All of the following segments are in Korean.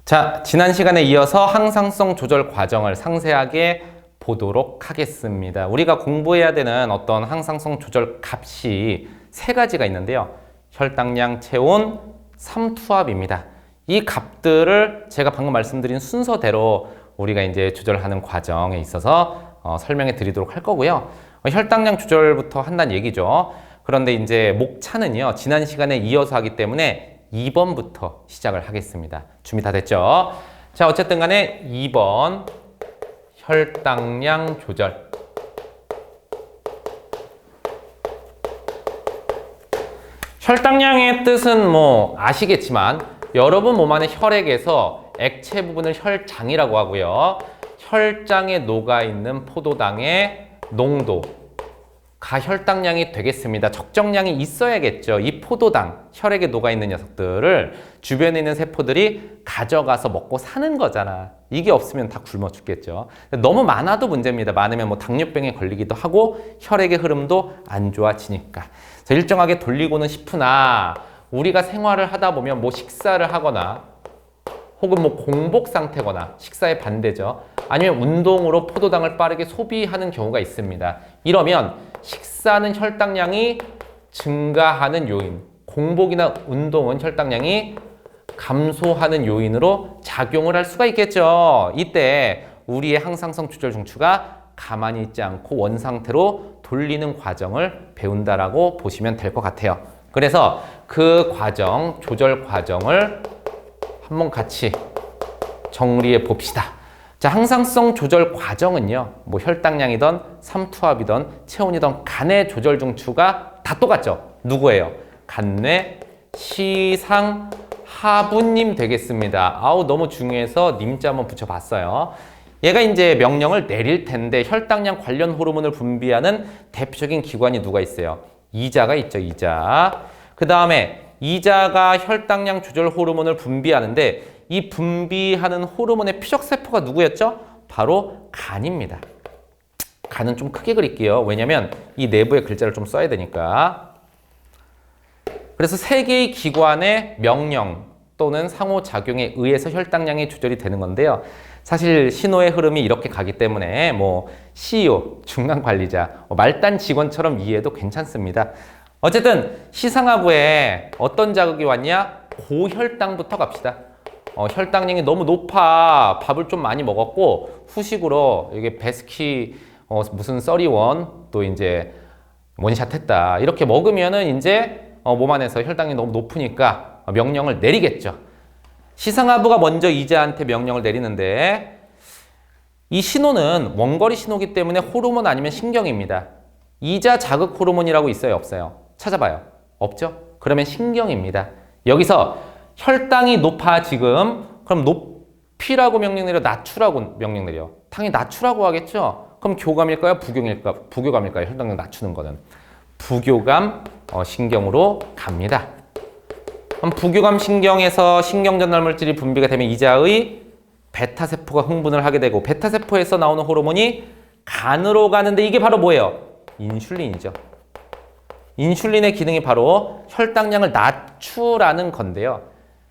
자, 지난 시간에 이어서 항상성 조절 과정을 상세하게 보도록 하겠습니다. 우리가 공부해야 되는 어떤 항상성 조절 값이 세 가지가 있는데요. 혈당량, 체온, 삼투압입니다. 이 값들을 제가 방금 말씀드린 순서대로 우리가 이제 조절하는 과정에 있어서 설명해 드리도록 할 거고요. 혈당량 조절부터 한다는 얘기죠. 그런데 이제 목차는요, 지난 시간에 이어서 하기 때문에 2번부터 시작을 하겠습니다. 준비 다 됐죠? 자, 어쨌든 간에 2번 혈당량 조절. 혈당량의 뜻은 뭐 아시겠지만 여러분 몸 안의 혈액에서 액체 부분을 혈장이라고 하고요. 혈장에 녹아있는 포도당의 농도가 혈당량이 되겠습니다. 적정량이 있어야겠죠. 이 포도당, 혈액에 녹아있는 녀석들을 주변에 있는 세포들이 가져가서 먹고 사는 거잖아. 이게 없으면 다 굶어 죽겠죠. 너무 많아도 문제입니다. 많으면 뭐 당뇨병에 걸리기도 하고 혈액의 흐름도 안 좋아지니까. 일정하게 돌리고는 싶으나 우리가 생활을 하다 보면 뭐 식사를 하거나 혹은 뭐 공복 상태거나 식사의 반대죠. 아니면 운동으로 포도당을 빠르게 소비하는 경우가 있습니다. 이러면 식사는 혈당량이 증가하는 요인, 공복이나 운동은 혈당량이 감소하는 요인으로 작용을 할 수가 있겠죠. 이때 우리의 항상성 조절 중추가 가만히 있지 않고 원상태로 돌리는 과정을 배운다라고 보시면 될 것 같아요. 그래서 그 과정, 조절 과정을 한번 같이 정리해 봅시다. 자, 항상성 조절 과정은요, 뭐 혈당량이든 삼투압이든 체온이든 간의 조절 중추가 다 똑같죠. 누구예요? 간뇌 시상 하부님 되겠습니다. 아우, 너무 중요해서 님자 한번 붙여봤어요. 얘가 이제 명령을 내릴 텐데 혈당량 관련 호르몬을 분비하는 대표적인 기관이 누가 있어요? 이자가 있죠, 이자. 그 다음에 이자가 혈당량 조절 호르몬을 분비하는데 이 분비하는 호르몬의 피적세포가 누구였죠? 바로 간입니다. 간은 좀 크게 그릴게요. 왜냐면 이 내부의 글자를 좀 써야 되니까. 그래서 세 개의 기관의 명령 또는 상호작용에 의해서 혈당량이 조절이 되는 건데요. 사실 신호의 흐름이 이렇게 가기 때문에 뭐 CEO, 중간관리자, 말단 직원처럼 이해해도 괜찮습니다. 어쨌든 시상하부에 어떤 자극이 왔냐? 고혈당부터 갑시다. 혈당량이 너무 높아. 밥을 좀 많이 먹었고 후식으로 이게 베스키 무슨 써리원 또 이제 원샷 했다. 이렇게 먹으면은 이제 몸 안에서 혈당이 너무 높으니까 명령을 내리겠죠. 시상하부가 먼저 이자한테 명령을 내리는데 이 신호는 원거리 신호기 때문에 호르몬 아니면 신경입니다. 이자 자극 호르몬이라고 있어요, 없어요? 찾아봐요. 없죠? 그러면 신경입니다. 여기서 혈당이 높아 지금. 그럼 높이라고 명령 내려, 낮추라고 명령 내려. 당연히 낮추라고 하겠죠? 그럼 교감일까요? 부교감일까요? 혈당량 낮추는 거는. 부교감 신경으로 갑니다. 그럼 부교감 신경에서 신경전달 물질이 분비가 되면 이자의 베타세포가 흥분을 하게 되고 베타세포에서 나오는 호르몬이 간으로 가는데 이게 바로 뭐예요? 인슐린이죠. 인슐린의 기능이 바로 혈당량을 낮추라는 건데요.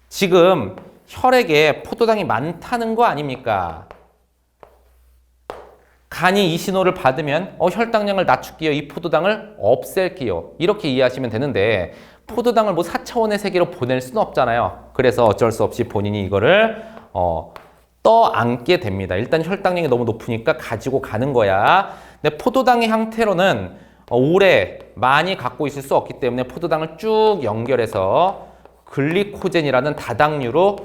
지금 혈액에 포도당이 많다는 거 아닙니까? 간이 이 신호를 받으면 혈당량을 낮출게요. 이 포도당을 없앨게요. 이렇게 이해하시면 되는데 포도당을 뭐 4차원의 세계로 보낼 수는 없잖아요. 그래서 어쩔 수 없이 본인이 이거를 떠안게 됩니다. 일단 혈당량이 너무 높으니까 가지고 가는 거야. 근데 포도당의 형태로는 오래 많이 갖고 있을 수 없기 때문에 포도당을 쭉 연결해서 글리코젠이라는 다당류로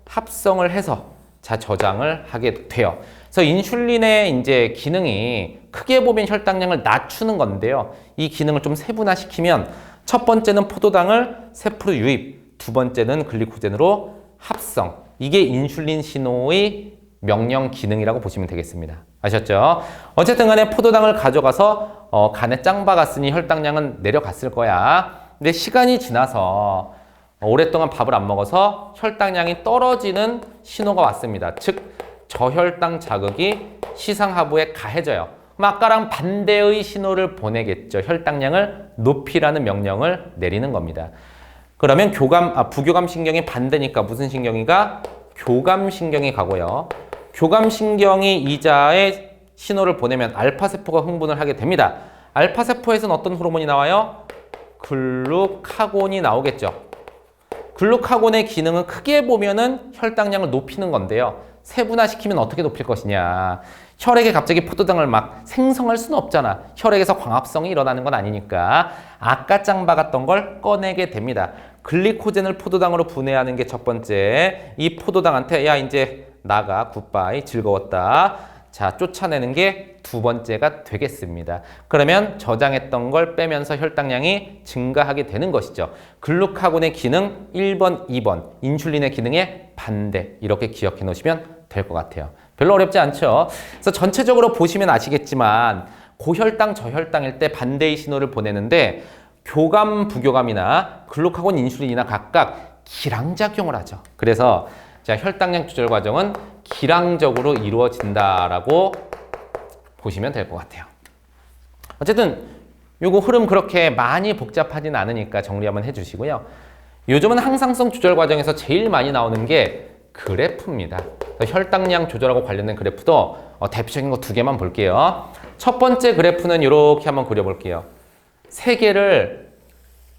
합성을 해서 저장을 하게 돼요. 그래서 인슐린의 이제 기능이 크게 보면 혈당량을 낮추는 건데요. 이 기능을 좀 세분화시키면 첫 번째는 포도당을 세포로 유입, 두 번째는 글리코젠으로 합성. 이게 인슐린 신호의 명령 기능이라고 보시면 되겠습니다. 아셨죠? 어쨌든 간에 포도당을 가져가서 간에 짱 박았으니 혈당량은 내려갔을 거야. 근데 시간이 지나서 오랫동안 밥을 안 먹어서 혈당량이 떨어지는 신호가 왔습니다. 즉 저혈당 자극이 시상하부에 가해져요. 그럼 아까랑 반대의 신호를 보내겠죠. 혈당량을 높이라는 명령을 내리는 겁니다. 그러면 부교감신경이 반대니까 무슨 신경이가? 교감신경이 가고요. 교감신경이 이자에 신호를 보내면 알파세포가 흥분을 하게 됩니다. 알파세포에서는 어떤 호르몬이 나와요? 글루카곤이 나오겠죠. 글루카곤의 기능은 크게 보면은 혈당량을 높이는 건데요. 세분화시키면 어떻게 높일 것이냐. 혈액에 갑자기 포도당을 막 생성할 수는 없잖아. 혈액에서 광합성이 일어나는 건 아니니까 아까 짱 박았던 걸 꺼내게 됩니다. 글리코젠을 포도당으로 분해하는 게 첫 번째. 이 포도당한테 야 이제 나가 굿바이 즐거웠다. 자 쫓아내는 게 두 번째가 되겠습니다. 그러면 저장했던 걸 빼면서 혈당량이 증가하게 되는 것이죠. 글루카곤의 기능 1번, 2번, 인슐린의 기능에 반대 이렇게 기억해 놓으시면 될 것 같아요. 별로 어렵지 않죠? 그래서 전체적으로 보시면 아시겠지만 고혈당, 저혈당일 때 반대의 신호를 보내는데 교감, 부교감이나 글루카곤, 인슐린이나 각각 기량작용을 하죠. 그래서 자, 혈당량 조절 과정은 기량적으로 이루어진다라고 보시면 될 것 같아요. 어쨌든 요거 흐름 그렇게 많이 복잡하진 않으니까 정리 한번 해주시고요. 요즘은 항상성 조절 과정에서 제일 많이 나오는 게 그래프입니다. 혈당량 조절하고 관련된 그래프도 대표적인 거 두 개만 볼게요. 첫 번째 그래프는 이렇게 한번 그려볼게요. 세 개를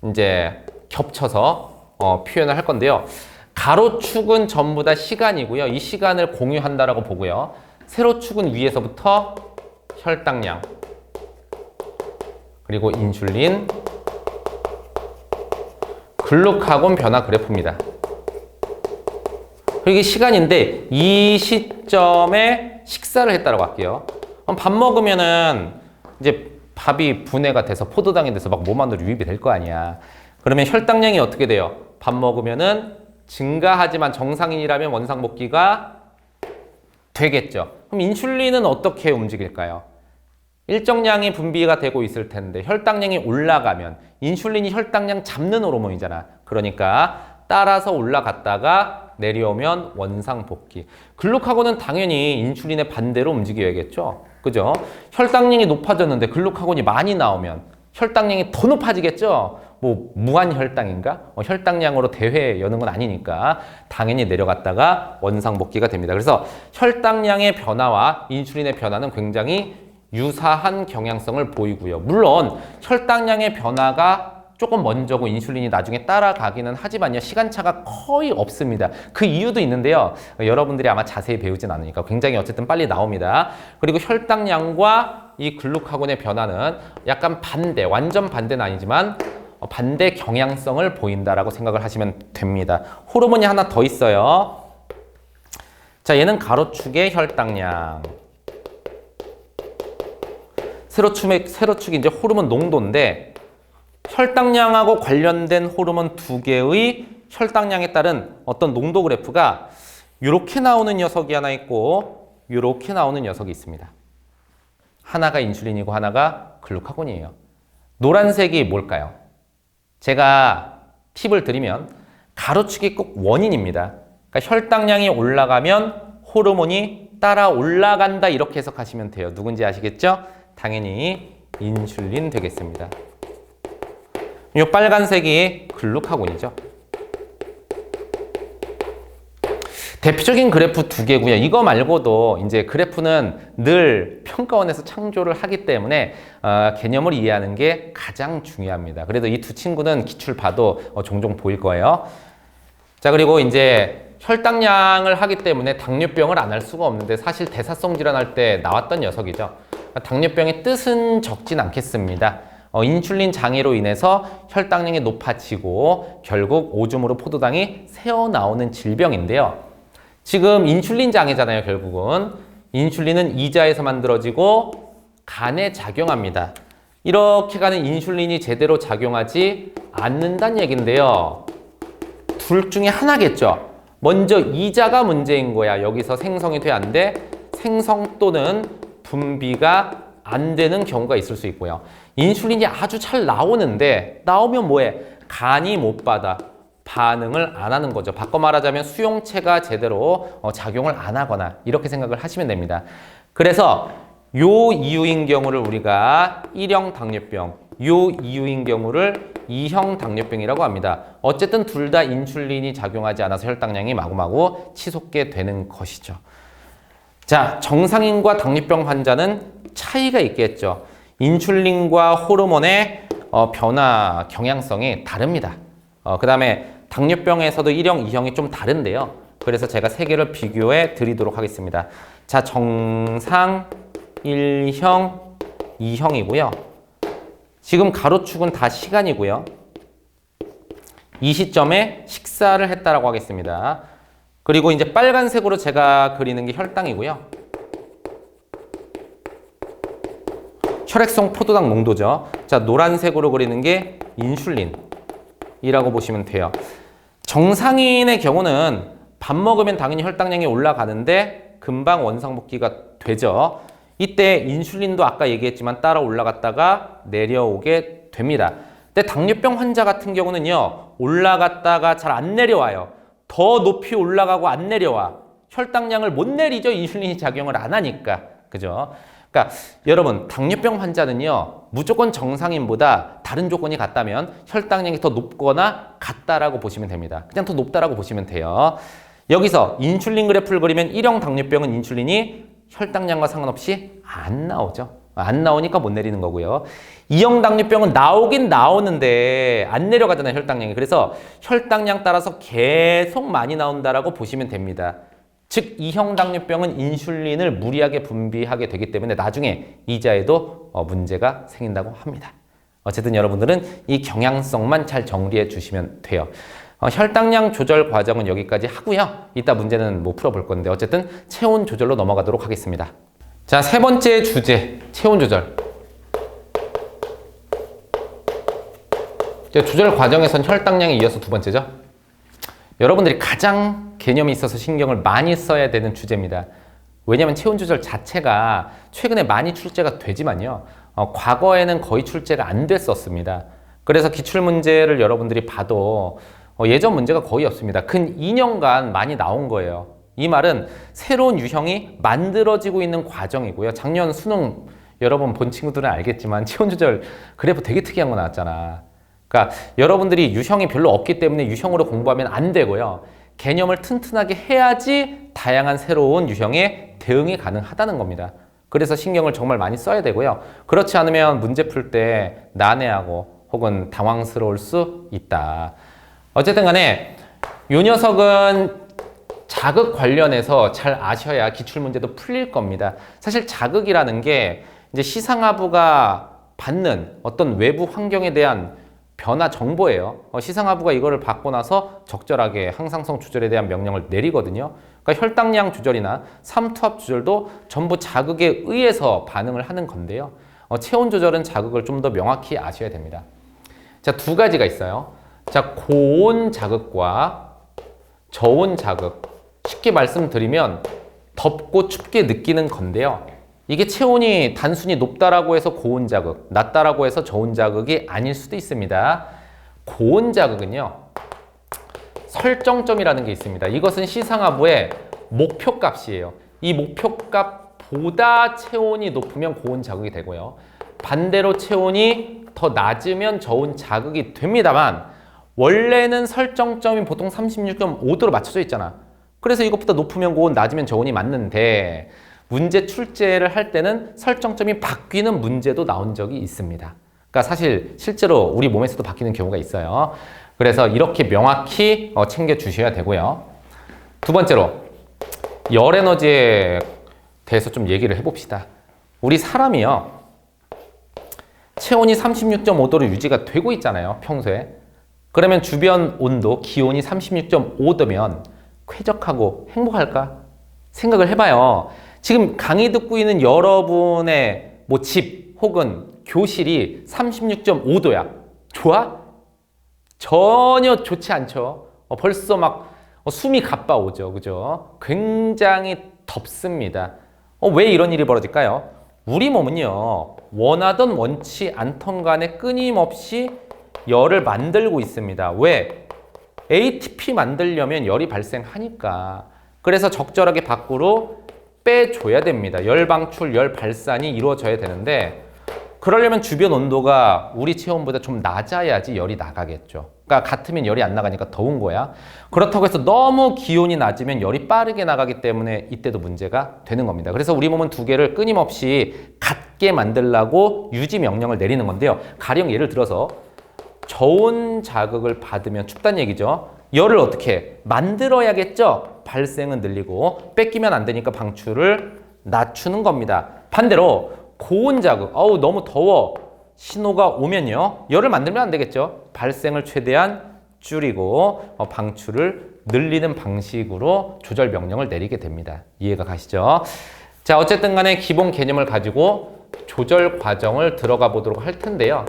이제 겹쳐서 표현을 할 건데요. 가로축은 전부 다 시간이고요. 이 시간을 공유한다라고 보고요. 세로축은 위에서부터 혈당량, 그리고 인슐린, 글루카곤 변화 그래프입니다. 그리고 이게 시간인데 이 시점에 식사를 했다라고 할게요. 밥 먹으면은 이제 밥이 분해가 돼서 포도당이 돼서 막 몸 안으로 유입이 될 거 아니야. 그러면 혈당량이 어떻게 돼요? 밥 먹으면은 증가하지만 정상인이라면 원상복귀가 되겠죠. 그럼 인슐린은 어떻게 움직일까요? 일정량이 분비가 되고 있을 텐데 혈당량이 올라가면 인슐린이 혈당량 잡는 호르몬이잖아. 그러니까 따라서 올라갔다가 내려오면 원상복귀. 글루카곤은 당연히 인슐린의 반대로 움직여야겠죠. 그죠? 혈당량이 높아졌는데 글루카곤이 많이 나오면 혈당량이 더 높아지겠죠. 뭐 무한혈당인가? 혈당량으로 대회 여는 건 아니니까 당연히 내려갔다가 원상복귀가 됩니다. 그래서 혈당량의 변화와 인슐린의 변화는 굉장히 유사한 경향성을 보이고요. 물론 혈당량의 변화가 조금 먼저고 인슐린이 나중에 따라가기는 하지만요. 시간차가 거의 없습니다. 그 이유도 있는데요. 여러분들이 아마 자세히 배우진 않으니까 굉장히 어쨌든 빨리 나옵니다. 그리고 혈당량과 이 글루카곤의 변화는 약간 반대, 완전 반대는 아니지만 반대 경향성을 보인다라고 생각을 하시면 됩니다. 호르몬이 하나 더 있어요. 자, 얘는 가로축의 혈당량. 세로축이 이제 호르몬 농도인데 혈당량하고 관련된 호르몬 두 개의 혈당량에 따른 어떤 농도 그래프가 이렇게 나오는 녀석이 하나 있고 이렇게 나오는 녀석이 있습니다. 하나가 인슐린이고 하나가 글루카곤이에요. 노란색이 뭘까요? 제가 팁을 드리면 가로축이 꼭 원인입니다. 그러니까 혈당량이 올라가면 호르몬이 따라 올라간다 이렇게 해석하시면 돼요. 누군지 아시겠죠? 당연히 인슐린 되겠습니다. 이 빨간색이 글루카곤이죠. 대표적인 그래프 두 개고요. 이거 말고도 이제 그래프는 늘 평가원에서 창조를 하기 때문에 개념을 이해하는 게 가장 중요합니다. 그래도 이 두 친구는 기출 봐도 종종 보일 거예요. 자, 그리고 이제 혈당량을 하기 때문에 당뇨병을 안 할 수가 없는데 사실 대사성 질환할 때 나왔던 녀석이죠. 당뇨병의 뜻은 적진 않겠습니다. 인슐린 장애로 인해서 혈당량이 높아지고 결국 오줌으로 포도당이 새어나오는 질병인데요. 지금 인슐린 장애잖아요, 결국은. 인슐린은 이자에서 만들어지고 간에 작용합니다. 이렇게 가는 인슐린이 제대로 작용하지 않는다는 얘긴데요. 둘 중에 하나겠죠. 먼저 이자가 문제인 거야. 여기서 생성이 돼 안 돼? 생성 또는 분비가 안 되는 경우가 있을 수 있고요. 인슐린이 아주 잘 나오는데 나오면 뭐해? 간이 못 받아. 반응을 안 하는 거죠. 바꿔 말하자면 수용체가 제대로 작용을 안 하거나 이렇게 생각을 하시면 됩니다. 그래서 요 이유인 경우를 우리가 1형 당뇨병, 요 이유인 경우를 2형 당뇨병이라고 합니다. 어쨌든 둘 다 인슐린이 작용하지 않아서 혈당량이 마구마구 치솟게 되는 것이죠. 자, 정상인과 당뇨병 환자는 차이가 있겠죠. 인슐린과 호르몬의 변화 경향성이 다릅니다. 그 다음에 당뇨병에서도 1형, 2형이 좀 다른데요. 그래서 제가 세 개를 비교해 드리도록 하겠습니다. 자, 정상 1형, 2형이고요. 지금 가로축은 다 시간이고요. 이 시점에 식사를 했다라고 하겠습니다. 그리고 이제 빨간색으로 제가 그리는 게 혈당이고요. 혈액성 포도당 농도죠. 자, 노란색으로 그리는 게 인슐린이라고 보시면 돼요. 정상인의 경우는 밥 먹으면 당연히 혈당량이 올라가는데 금방 원상복귀가 되죠. 이때 인슐린도 아까 얘기했지만 따라 올라갔다가 내려오게 됩니다. 근데 당뇨병 환자 같은 경우는요, 올라갔다가 잘 안 내려와요. 더 높이 올라가고 안 내려와. 혈당량을 못 내리죠. 인슐린이 작용을 안 하니까. 그죠? 그러니까 여러분, 당뇨병 환자는요, 무조건 정상인보다 다른 조건이 같다면 혈당량이 더 높거나 같다라고 보시면 됩니다. 그냥 더 높다라고 보시면 돼요. 여기서 인슐린 그래프를 그리면 1형 당뇨병은 인슐린이 혈당량과 상관없이 안 나오죠. 안 나오니까 못 내리는 거고요. 2형 당뇨병은 나오긴 나오는데 안 내려가잖아요, 혈당량이. 그래서 혈당량 따라서 계속 많이 나온다라고 보시면 됩니다. 즉 2형 당뇨병은 인슐린을 무리하게 분비하게 되기 때문에 나중에 이자에도 문제가 생긴다고 합니다. 어쨌든 여러분들은 이 경향성만 잘 정리해 주시면 돼요. 혈당량 조절 과정은 여기까지 하고요. 이따 문제는 못 풀어볼 건데 어쨌든 체온 조절로 넘어가도록 하겠습니다. 자, 세 번째 주제, 체온 조절. 조절 과정에선 혈당량에 이어서 두 번째죠. 여러분들이 가장 개념이 있어서 신경을 많이 써야 되는 주제입니다. 왜냐하면 체온 조절 자체가 최근에 많이 출제가 되지만요. 과거에는 거의 출제가 안 됐었습니다. 그래서 기출문제를 여러분들이 봐도 예전 문제가 거의 없습니다. 근 2년간 많이 나온 거예요. 이 말은 새로운 유형이 만들어지고 있는 과정이고요. 작년 수능 여러분 본 친구들은 알겠지만 체온 조절 그래프 되게 특이한 거 나왔잖아. 그러니까 여러분들이 유형이 별로 없기 때문에 유형으로 공부하면 안 되고요. 개념을 튼튼하게 해야지 다양한 새로운 유형에 대응이 가능하다는 겁니다. 그래서 신경을 정말 많이 써야 되고요. 그렇지 않으면 문제 풀 때 난해하고 혹은 당황스러울 수 있다. 어쨌든 간에 이 녀석은 자극 관련해서 잘 아셔야 기출문제도 풀릴 겁니다. 사실 자극이라는 게 이제 시상하부가 받는 어떤 외부 환경에 대한 변화 정보예요. 시상하부가 이거를 받고 나서 적절하게 항상성 조절에 대한 명령을 내리거든요. 그러니까 혈당량 조절이나 삼투압 조절도 전부 자극에 의해서 반응을 하는 건데요. 체온 조절은 자극을 좀 더 명확히 아셔야 됩니다. 자, 두 가지가 있어요. 자, 고온 자극과 저온 자극. 쉽게 말씀드리면 덥고 춥게 느끼는 건데요. 이게 체온이 단순히 높다라고 해서 고온 자극, 낮다라고 해서 저온 자극이 아닐 수도 있습니다. 고온 자극은요, 설정점이라는 게 있습니다. 이것은 시상하부의 목표값이에요. 이 목표값보다 체온이 높으면 고온 자극이 되고요. 반대로 체온이 더 낮으면 저온 자극이 됩니다만 원래는 설정점이 보통 36.5도로 맞춰져 있잖아. 그래서 이것보다 높으면 고온, 낮으면 저온이 맞는데 문제 출제를 할 때는 설정점이 바뀌는 문제도 나온 적이 있습니다. 그러니까 사실 실제로 우리 몸에서도 바뀌는 경우가 있어요. 그래서 이렇게 명확히 챙겨 주셔야 되고요. 두 번째로 열 에너지에 대해서 좀 얘기를 해봅시다. 우리 사람이요, 체온이 36.5도로 유지가 되고 있잖아요, 평소에. 그러면 주변 온도, 기온이 36.5도면 쾌적하고 행복할까? 생각을 해봐요. 지금 강의 듣고 있는 여러분의 집 혹은 교실이 36.5도야. 좋아? 전혀 좋지 않죠. 벌써 막 숨이 가빠오죠. 그죠? 굉장히 덥습니다. 왜 이런 일이 벌어질까요? 우리 몸은요, 원하던 원치 않던 간에 끊임없이 열을 만들고 있습니다. 왜? ATP 만들려면 열이 발생하니까. 그래서 적절하게 밖으로 빼줘야 됩니다. 열 방출, 열 발산이 이루어져야 되는데 그러려면 주변 온도가 우리 체온보다 좀 낮아야지 열이 나가겠죠. 그러니까 같으면 열이 안 나가니까 더운 거야. 그렇다고 해서 너무 기온이 낮으면 열이 빠르게 나가기 때문에 이때도 문제가 되는 겁니다. 그래서 우리 몸은 두 개를 끊임없이 같게 만들려고 유지 명령을 내리는 건데요. 가령 예를 들어서 저온 자극을 받으면 춥다는 얘기죠. 열을 어떻게 만들어야겠죠. 발생은 늘리고 뺏기면 안 되니까 방출을 낮추는 겁니다. 반대로 고온 자극, 너무 더워 신호가 오면요. 열을 만들면 안 되겠죠. 발생을 최대한 줄이고 방출을 늘리는 방식으로 조절 명령을 내리게 됩니다. 이해가 가시죠? 자, 어쨌든 간에 기본 개념을 가지고 조절 과정을 들어가 보도록 할 텐데요.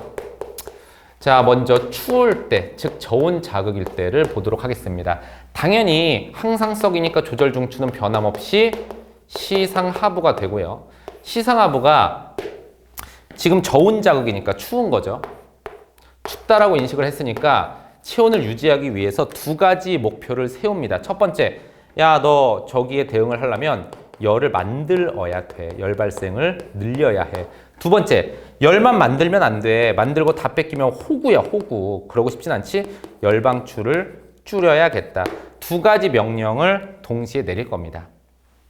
자, 먼저 추울 때, 즉 저온 자극일 때를 보도록 하겠습니다. 당연히 항상성이니까 조절 중추는 변함없이 시상하부가 되고요. 시상하부가 지금 저온 자극이니까 추운 거죠. 춥다라고 인식을 했으니까 체온을 유지하기 위해서 두 가지 목표를 세웁니다. 첫 번째, 야, 너 저기에 대응을 하려면 열을 만들어야 돼. 열 발생을 늘려야 해. 두 번째, 열만 만들면 안 돼. 만들고 다 뺏기면 호구야, 호구. 그러고 싶진 않지? 열 방출을 줄여야겠다. 두 가지 명령을 동시에 내릴 겁니다.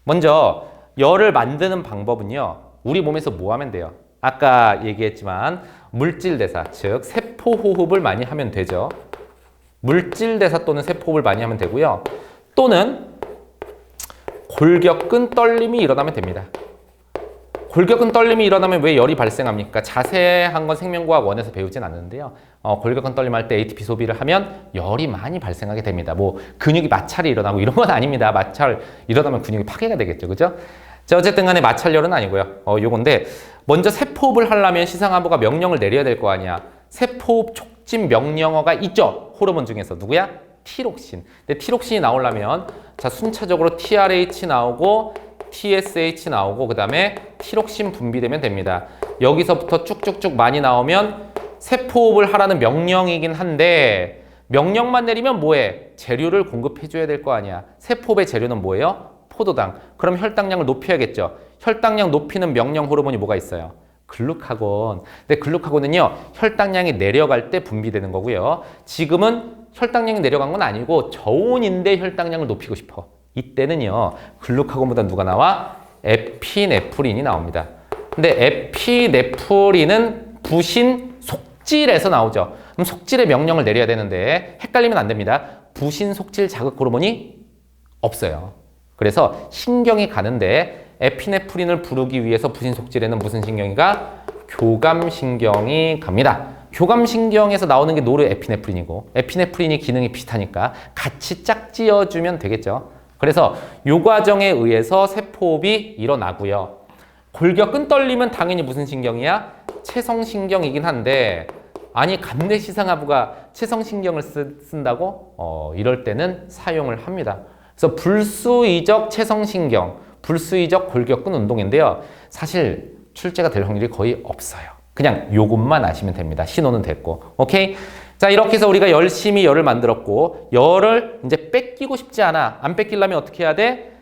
먼저 열을 만드는 방법은요. 우리 몸에서 뭐 하면 돼요? 아까 얘기했지만 물질대사, 즉 세포호흡을 많이 하면 되죠. 물질대사 또는 세포호흡을 많이 하면 되고요. 또는 골격근 떨림이 일어나면 됩니다. 골격근 떨림이 일어나면 왜 열이 발생합니까? 자세한 건 생명과학 1에서 배우진 않는데요. 골격근 떨림할 때 ATP 소비를 하면 열이 많이 발생하게 됩니다. 뭐 근육이 마찰이 일어나고 이런 건 아닙니다. 마찰 일어나면 근육이 파괴가 되겠죠. 그죠? 자, 어쨌든 간에 마찰열은 아니고요. 요건데 먼저 세포호흡을 하려면 시상하부가 명령을 내려야 될 거 아니야. 세포호흡 촉진 명령어가 있죠. 호르몬 중에서 누구야? 티록신. 근데 티록신이 나오려면 자, 순차적으로 TRH 나오고 TSH 나오고 그 다음에 티록신 분비되면 됩니다. 여기서부터 쭉쭉쭉 많이 나오면 세포호흡을 하라는 명령이긴 한데 명령만 내리면 뭐해? 재료를 공급해줘야 될 거 아니야. 세포호흡의 재료는 뭐예요? 포도당. 그럼 혈당량을 높여야겠죠. 혈당량 높이는 명령 호르몬이 뭐가 있어요? 글루카곤. 근데 글루카곤은요, 혈당량이 내려갈 때 분비되는 거고요. 지금은 혈당량이 내려간 건 아니고 저온인데 혈당량을 높이고 싶어. 이때는요, 글루카곤보다 누가 나와? 에피네프린이 나옵니다. 근데 에피네프린은 부신 속질에서 나오죠. 그럼 속질의 명령을 내려야 되는데 헷갈리면 안 됩니다. 부신 속질 자극 호르몬이 없어요. 그래서 신경이 가는데 에피네프린을 부르기 위해서 부신 속질에는 무슨 신경이 가? 교감신경이 갑니다. 교감신경에서 나오는 게 노르에피네프린이고 에피네프린이 기능이 비슷하니까 같이 짝지어주면 되겠죠. 그래서 이 과정에 의해서 세포호흡이 일어나고요. 골격근 떨림은 당연히 무슨 신경이야? 체성신경이긴 한데 아니 감내시상하부가 체성신경을 쓴다고? 이럴 때는 사용을 합니다. 그래서 불수의적 체성신경, 불수의적 골격근 운동인데요. 사실 출제가 될 확률이 거의 없어요. 그냥 요것만 아시면 됩니다. 신호는 됐고. 오케이? 자, 이렇게 해서 우리가 열심히 열을 만들었고 열을 이제 뺏기고 싶지 않아. 안 뺏기려면 어떻게 해야 돼?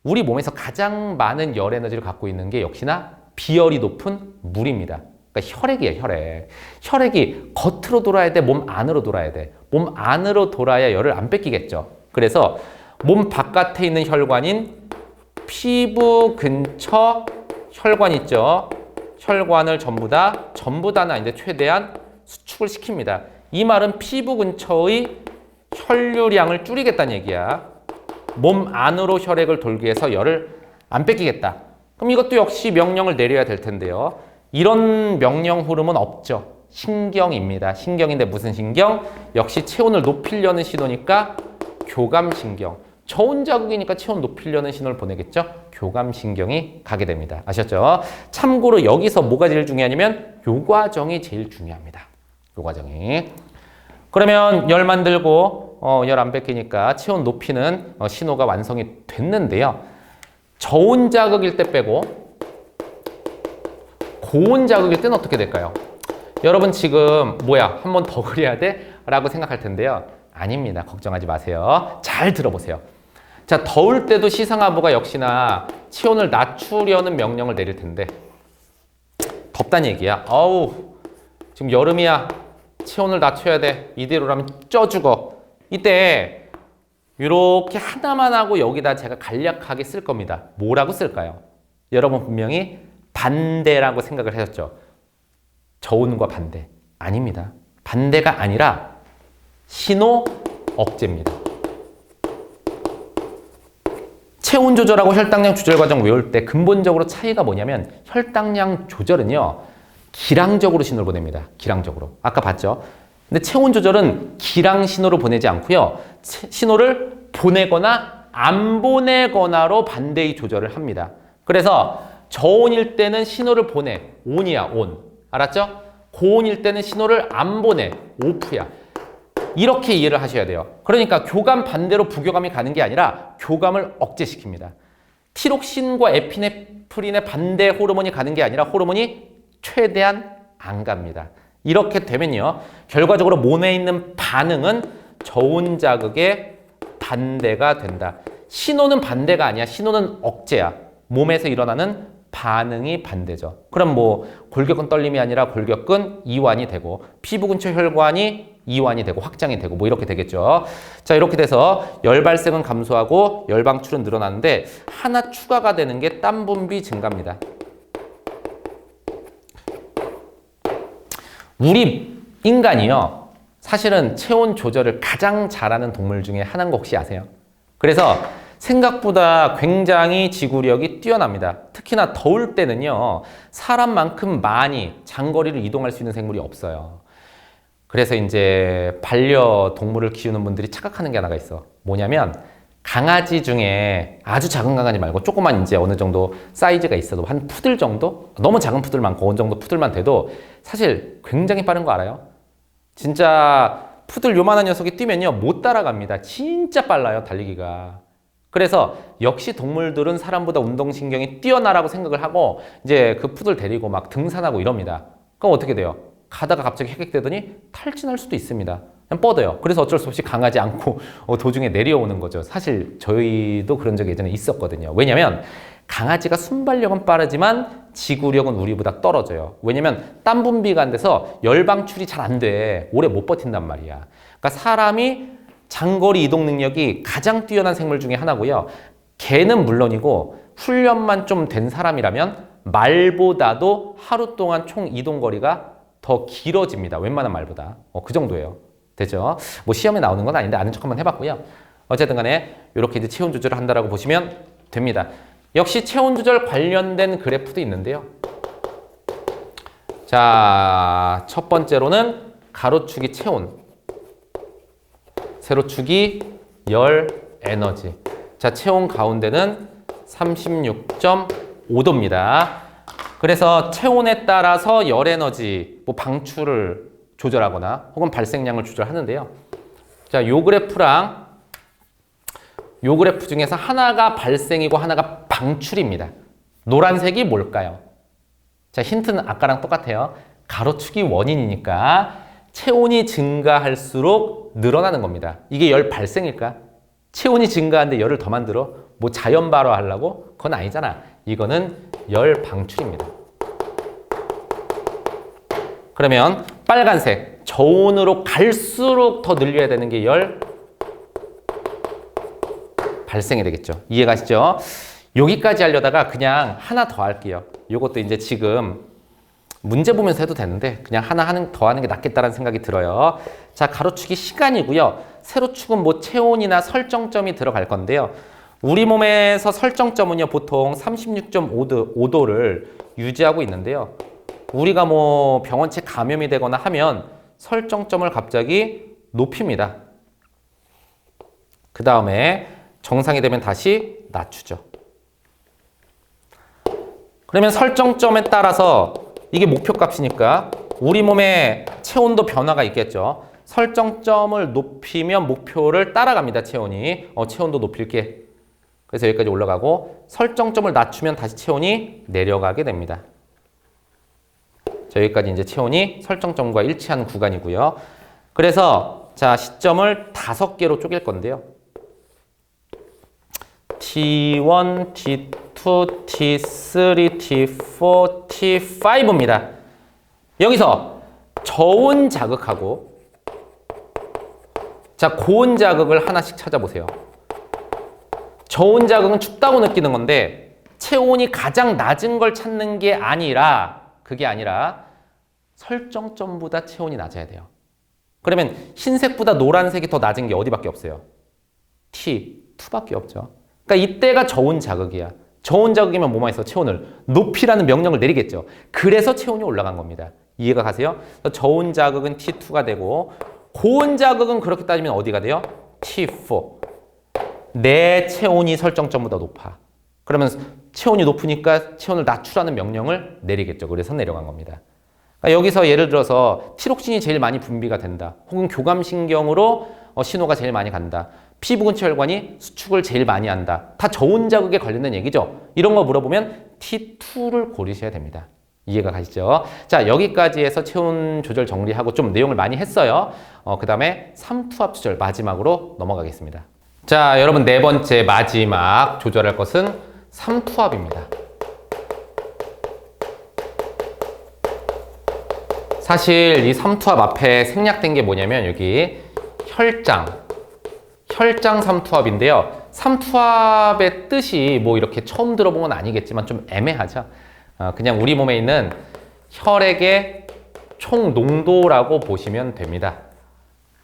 우리 몸에서 가장 많은 열 에너지를 갖고 있는 게 역시나 비열이 높은 물입니다. 그러니까 혈액이에요, 혈액. 혈액이 겉으로 돌아야 돼, 몸 안으로 돌아야 돼. 몸 안으로 돌아야 열을 안 뺏기겠죠. 그래서 몸 바깥에 있는 혈관인 피부 근처 혈관 있죠. 혈관을 전부 다는 아닌데 최대한 수축을 시킵니다. 이 말은 피부 근처의 혈류량을 줄이겠다는 얘기야. 몸 안으로 혈액을 돌기 위해서 열을 안 뺏기겠다. 그럼 이것도 역시 명령을 내려야 될 텐데요. 이런 명령 호르몬 없죠. 신경입니다. 신경인데 무슨 신경? 역시 체온을 높이려는 신호니까 교감신경. 저온 자극이니까 체온 높이려는 신호를 보내겠죠. 교감신경이 가게 됩니다. 아셨죠? 참고로 여기서 뭐가 제일 중요하냐면 요 과정이 제일 중요합니다. 요 과정이. 그러면 열 만들고 열 안 뺏기니까 체온 높이는 신호가 완성이 됐는데요. 저온 자극일 때 빼고 고온 자극일 때는 어떻게 될까요? 여러분 지금 뭐야 한 번 더 그려야 돼? 라고 생각할 텐데요. 아닙니다. 걱정하지 마세요. 잘 들어보세요. 자, 더울 때도 시상하부가 역시나 체온을 낮추려는 명령을 내릴 텐데 덥단 얘기야. 어우, 지금 여름이야. 체온을 낮춰야 돼. 이대로라면 쪄 죽어. 이때 이렇게 하나만 하고 여기다 제가 간략하게 쓸 겁니다. 뭐라고 쓸까요? 여러분 분명히 반대라고 생각을 하셨죠? 저온과 반대. 아닙니다. 반대가 아니라 신호 억제입니다. 체온 조절하고 혈당량 조절 과정 외울 때 근본적으로 차이가 뭐냐면 혈당량 조절은요. 기량적으로 신호를 보냅니다. 기량적으로. 아까 봤죠? 근데 체온 조절은 기량 신호로 보내지 않고요. 신호를 보내거나 안 보내거나로 반대의 조절을 합니다. 그래서 저온일 때는 신호를 보내. 온이야, 온. 알았죠? 고온일 때는 신호를 안 보내. 오프야. 이렇게 이해를 하셔야 돼요. 그러니까 교감 반대로 부교감이 가는 게 아니라 교감을 억제시킵니다. 티록신과 에피네프린의 반대 호르몬이 가는 게 아니라 호르몬이 최대한 안 갑니다. 이렇게 되면요. 결과적으로 몸에 있는 반응은 저온 자극의 반대가 된다. 신호는 반대가 아니야. 신호는 억제야. 몸에서 일어나는 반응이 반대죠. 그럼 뭐 골격근 떨림이 아니라 골격근 이완이 되고 피부 근처 혈관이 이완이 되고 확장이 되고 뭐 이렇게 되겠죠. 자, 이렇게 돼서 열 발생은 감소하고 열 방출은 늘어나는데 하나 추가가 되는 게 땀 분비 증가입니다. 우리 인간이요. 사실은 체온 조절을 가장 잘하는 동물 중에 하나인 거 혹시 아세요? 그래서 생각보다 굉장히 지구력이 뛰어납니다. 특히나 더울 때는요. 사람만큼 많이 장거리를 이동할 수 있는 생물이 없어요. 그래서 이제 반려동물을 키우는 분들이 착각하는 게 하나가 있어. 뭐냐면 강아지 중에 아주 작은 강아지 말고 조그만 이제 어느 정도 사이즈가 있어도 한 푸들 정도? 너무 작은 푸들 많고 어느 정도 푸들만 돼도 사실 굉장히 빠른 거 알아요? 진짜 푸들 요만한 녀석이 뛰면요. 못 따라갑니다. 진짜 빨라요. 달리기가. 그래서 역시 동물들은 사람보다 운동신경이 뛰어나라고 생각을 하고 이제 그 푸들 데리고 막 등산하고 이럽니다. 그럼 어떻게 돼요? 가다가 갑자기 헥헥대더니 탈진할 수도 있습니다. 그냥 뻗어요. 그래서 어쩔 수 없이 강하지 않고 도중에 내려오는 거죠. 사실 저희도 그런 적이 예전에 있었거든요. 왜냐면 강아지가 순발력은 빠르지만 지구력은 우리보다 떨어져요. 왜냐면 땀 분비가 안 돼서 열 방출이 잘 안 돼. 오래 못 버틴단 말이야. 그러니까 사람이 장거리 이동 능력이 가장 뛰어난 생물 중에 하나고요. 개는 물론이고 훈련만 좀 된 사람이라면 말보다도 하루 동안 총 이동 거리가 더 길어집니다. 웬만한 말보다. 그 정도예요. 되죠? 뭐 시험에 나오는 건 아닌데 아는 척 한번 해봤고요. 어쨌든 간에 이렇게 이제 체온 조절을 한다라고 보시면 됩니다. 역시 체온 조절 관련된 그래프도 있는데요. 자, 첫 번째로는 가로축이 체온, 세로축이 열 에너지. 자, 체온 가운데는 36.5도입니다. 그래서 체온에 따라서 열 에너지, 뭐 방출을 조절하거나 혹은 발생량을 조절하는데요. 자, 요 그래프랑 요 그래프 중에서 하나가 발생이고 하나가 방출입니다. 노란색이 뭘까요? 자, 힌트는 아까랑 똑같아요. 가로축이 원인이니까 체온이 증가할수록 늘어나는 겁니다. 이게 열 발생일까? 체온이 증가하는데 열을 더 만들어? 뭐 자연 발화하려고? 그건 아니잖아. 이거는 열 방출입니다. 그러면 빨간색, 저온으로 갈수록 더 늘려야 되는 게 열 발생이 되겠죠. 이해가시죠? 여기까지 하려다가 그냥 하나 더 할게요. 이것도 이제 지금 문제 보면서 해도 되는데 그냥 하나 더 하는 게 낫겠다는 생각이 들어요. 자, 가로축이 시간이고요. 세로축은 뭐 체온이나 설정점이 들어갈 건데요. 우리 몸에서 설정점은요, 보통 36.5도를 유지하고 있는데요. 우리가 뭐 병원체 감염이 되거나 하면 설정점을 갑자기 높입니다. 그 다음에 정상이 되면 다시 낮추죠. 그러면 설정점에 따라서 이게 목표값이니까 우리 몸의 체온도 변화가 있겠죠. 설정점을 높이면 목표를 따라갑니다. 체온이. 체온도 높일게. 그래서 여기까지 올라가고 설정점을 낮추면 다시 체온이 내려가게 됩니다. 자, 여기까지 이제 체온이 설정점과 일치하는 구간이고요. 그래서 자, 시점을 5개로 쪼갤 건데요. T1, T2, T2, T3, T4, T5입니다. 여기서 저온 자극하고 자, 고온 자극을 하나씩 찾아보세요. 저온 자극은 춥다고 느끼는 건데 체온이 가장 낮은 걸 찾는 게 아니라 그게 아니라 설정점보다 체온이 낮아야 돼요. 그러면 흰색보다 노란색이 더 낮은 게 어디밖에 없어요? T2밖에 없죠. 그러니까 이때가 저온 자극이야. 저온 자극이면 뭐만 있어? 체온을 높이라는 명령을 내리겠죠. 그래서 체온이 올라간 겁니다. 이해가 가세요? 저온 자극은 T2가 되고 고온 자극은 그렇게 따지면 어디가 돼요? T4. 내 체온이 설정점보다 높아. 그러면 체온이 높으니까 체온을 낮추라는 명령을 내리겠죠. 그래서 내려간 겁니다. 그러니까 여기서 예를 들어서 티록신이 제일 많이 분비가 된다. 혹은 교감신경으로 신호가 제일 많이 간다. 피부근처 혈관이 수축을 제일 많이 한다. 다 저온 자극에 관련된 얘기죠. 이런 거 물어보면 T2를 고르셔야 됩니다. 이해가 가시죠? 자, 여기까지 해서 체온 조절 정리하고 좀 내용을 많이 했어요. 그 다음에 삼투압 조절 마지막으로 넘어가겠습니다. 자, 여러분 네 번째 마지막 조절할 것은 삼투압입니다. 사실 이 삼투압 앞에 생략된 게 뭐냐면 여기 혈장 삼투압인데요. 삼투압의 뜻이 뭐 이렇게 처음 들어본 건 아니겠지만 좀 애매하죠. 그냥 우리 몸에 있는 혈액의 총 농도라고 보시면 됩니다.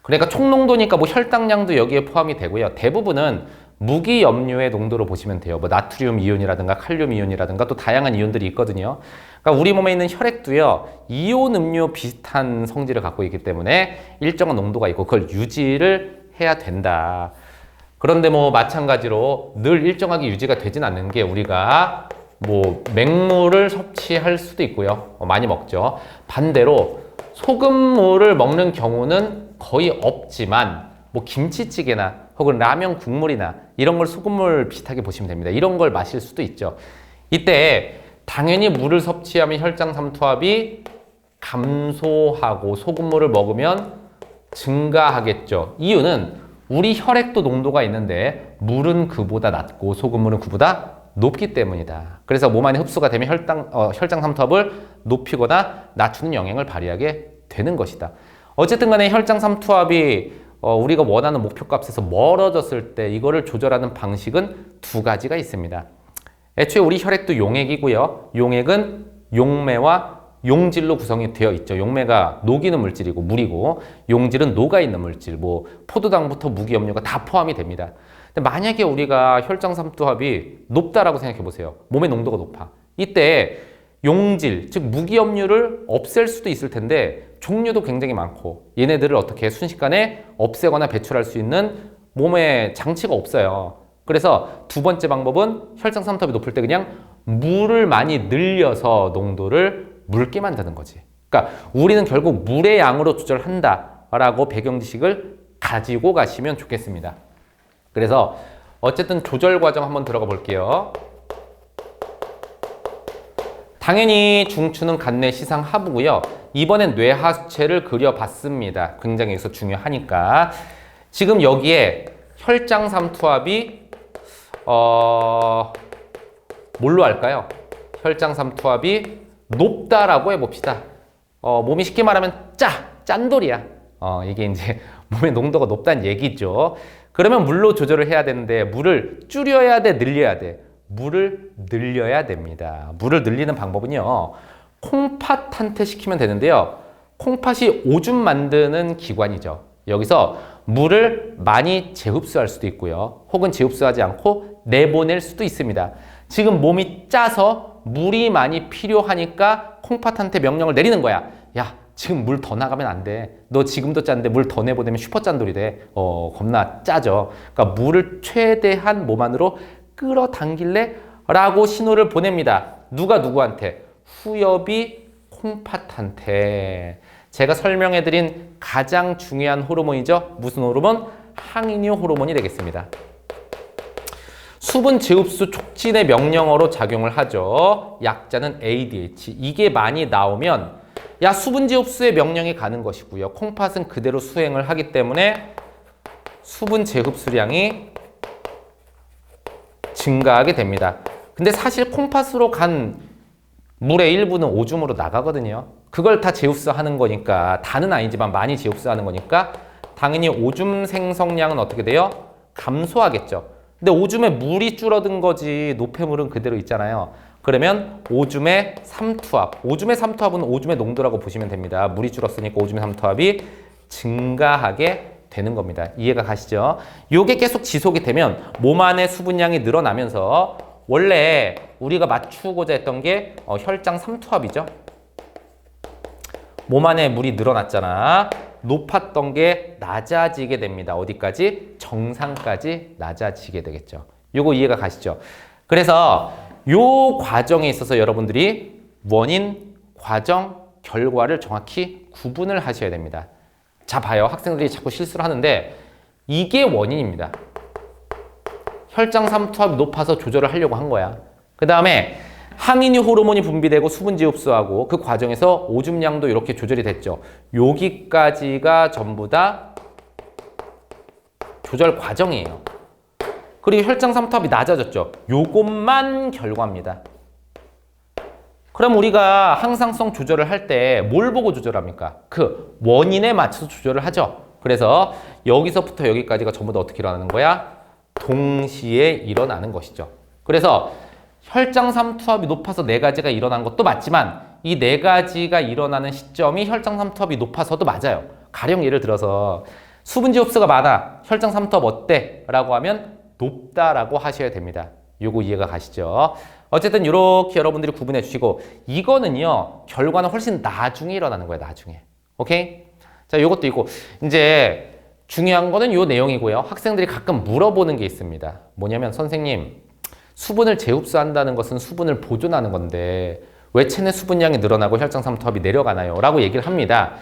그러니까 총 농도니까 뭐 혈당량도 여기에 포함이 되고요. 대부분은 무기염료의 농도로 보시면 돼요. 뭐 나트륨 이온이라든가 칼륨 이온이라든가 또 다양한 이온들이 있거든요. 그러니까 우리 몸에 있는 혈액도요. 이온 음료 비슷한 성질을 갖고 있기 때문에 일정한 농도가 있고 그걸 유지를 해야 된다. 그런데 뭐 마찬가지로 늘 일정하게 유지가 되진 않는 게 우리가 뭐 맹물을 섭취할 수도 있고요. 많이 먹죠. 반대로 소금물을 먹는 경우는 거의 없지만 뭐 김치찌개나 혹은 라면 국물이나 이런 걸 소금물 비슷하게 보시면 됩니다. 이런 걸 마실 수도 있죠. 이때 당연히 물을 섭취하면 혈장 삼투압이 감소하고 소금물을 먹으면 증가하겠죠. 이유는 우리 혈액도 농도가 있는데 물은 그보다 낮고 소금물은 그보다 높기 때문이다. 그래서 몸 안에 흡수가 되면 혈장 삼투압을 높이거나 낮추는 영향을 발휘하게 되는 것이다. 어쨌든 간에 혈장 삼투압이 우리가 원하는 목표값에서 멀어졌을 때 이거를 조절하는 방식은 두 가지가 있습니다. 애초에 우리 혈액도 용액이고요. 용액은 용매와 용질로 구성이 되어 있죠. 용매가 녹이는 물질이고 물이고 용질은 녹아있는 물질, 뭐 포도당부터 무기염료가 다 포함이 됩니다. 근데 만약에 우리가 혈장 삼투압이 높다라고 생각해 보세요. 몸의 농도가 높아. 이때 용질, 즉 무기염료를 없앨 수도 있을 텐데 종류도 굉장히 많고 얘네들을 어떻게 순식간에 없애거나 배출할 수 있는 몸에 장치가 없어요. 그래서 두 번째 방법은 혈장 삼투압이 높을 때 그냥 물을 많이 늘려서 농도를 묽게 만드는 거지. 그러니까 우리는 결국 물의 양으로 조절한다라고 배경지식을 가지고 가시면 좋겠습니다. 그래서 어쨌든 조절 과정 한번 들어가 볼게요. 당연히 중추는 간내 시상 하부고요. 이번엔 뇌하수체를 그려봤습니다. 굉장히 여기서 중요하니까. 지금 여기에 혈장 삼투압이 뭘로 할까요? 혈장 삼투압이 높다라고 해봅시다. 몸이 쉽게 말하면 짠돌이야. 이게 이제 몸의 농도가 높다는 얘기죠. 그러면 물로 조절을 해야 되는데 물을 줄여야 돼, 늘려야 돼? 물을 늘려야 됩니다. 물을 늘리는 방법은요. 콩팥한테 시키면 되는데요. 콩팥이 오줌 만드는 기관이죠. 여기서 물을 많이 재흡수할 수도 있고요. 혹은 재흡수하지 않고 내보낼 수도 있습니다. 지금 몸이 짜서 물이 많이 필요하니까 콩팥한테 명령을 내리는 거야. 야, 지금 물 더 나가면 안 돼. 너 지금도 짠데 물 더 내보내면 슈퍼 짠돌이 돼. 겁나 짜죠. 그러니까 물을 최대한 몸 안으로 끌어당길래? 라고 신호를 보냅니다. 누가 누구한테? 후엽이 콩팥한테. 제가 설명해드린 가장 중요한 호르몬이죠. 무슨 호르몬? 항이뇨 호르몬이 되겠습니다. 수분 재흡수 촉진의 명령어로 작용을 하죠. 약자는 ADH. 이게 많이 나오면 야, 수분 재흡수의 명령이 가는 것이고요. 콩팥은 그대로 수행을 하기 때문에 수분 재흡수량이 증가하게 됩니다. 근데 사실 콩팥으로 간 물의 일부는 오줌으로 나가거든요. 그걸 다 재흡수하는 거니까, 다는 아니지만 많이 재흡수하는 거니까 당연히 오줌 생성량은 어떻게 돼요? 감소하겠죠. 근데 오줌에 물이 줄어든 거지 노폐물은 그대로 있잖아요. 그러면 오줌의 삼투압, 오줌의 삼투압은 오줌의 농도라고 보시면 됩니다. 물이 줄었으니까 오줌의 삼투압이 증가하게 되는 겁니다. 이해가 가시죠? 이게 계속 지속이 되면 몸 안의 수분량이 늘어나면서 원래 우리가 맞추고자 했던 게 혈장 삼투압이죠. 몸 안에 물이 늘어났잖아. 높았던 게 낮아지게 됩니다. 어디까지? 정상까지 낮아지게 되겠죠. 요거 이해가 가시죠? 그래서 요 과정에 있어서 여러분들이 원인, 과정, 결과를 정확히 구분을 하셔야 됩니다. 자, 봐요. 학생들이 자꾸 실수를 하는데 이게 원인입니다. 혈장 삼투압이 높아서 조절을 하려고 한 거야. 그 다음에 항인유 호르몬이 분비되고 수분지 흡수하고 그 과정에서 오줌량도 이렇게 조절이 됐죠. 여기까지가 전부 다 조절 과정이에요. 그리고 혈장 삼투압이 낮아졌죠. 요것만 결과입니다. 그럼 우리가 항상성 조절을 할 때 뭘 보고 조절합니까? 그 원인에 맞춰서 조절을 하죠. 그래서 여기서부터 여기까지가 전부 다 어떻게 일어나는 거야? 동시에 일어나는 것이죠. 그래서 혈장 삼투압이 높아서 네 가지가 일어난 것도 맞지만 이 네 가지가 일어나는 시점이 혈장 삼투압이 높아서도 맞아요. 가령 예를 들어서 수분지 흡수가 많아. 혈장 삼투압 어때? 라고 하면 높다라고 하셔야 됩니다. 요거 이해가 가시죠? 어쨌든 이렇게 여러분들이 구분해 주시고 이거는요. 결과는 훨씬 나중에 일어나는 거예요. 나중에. 오케이? 자, 요것도 있고 이제 중요한 거는 요 내용이고요. 학생들이 가끔 물어보는 게 있습니다. 뭐냐면 선생님 수분을 재흡수한다는 것은 수분을 보존하는 건데 왜 체내 수분량이 늘어나고 혈장 삼투압이 내려가나요? 라고 얘기를 합니다.